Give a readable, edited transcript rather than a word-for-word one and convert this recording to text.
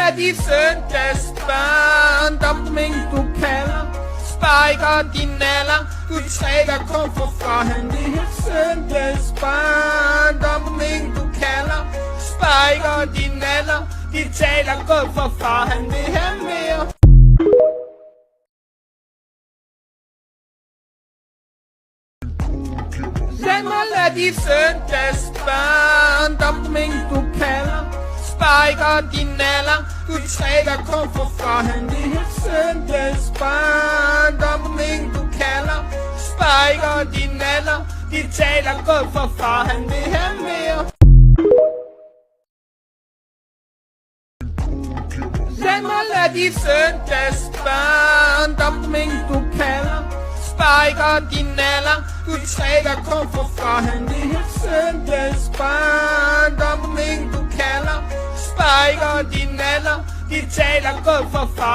af de søndagsbørn, dumping du kalder, spiker din alder, du trækker kun for forhånd. Det er søndagsbørn, dumping du kalder, spiker din alder, de taler kun for forhånd. Det er mere. Lad mig lade de søndagsbørn, dumping du kalder, spiker din alder, du trækker kun for forhånd. Det er søndagsbørn, dumping du kalder, spiker din alder, de taler kun for forhånd. Det er mere. Lad mig lade de søndagsbørn, dumping du kalder, spiker din alder, du trækker kun for forhånd. Det er søndagsbørn, dumping du kalder, spiker din alder, de taler kun for forhånd.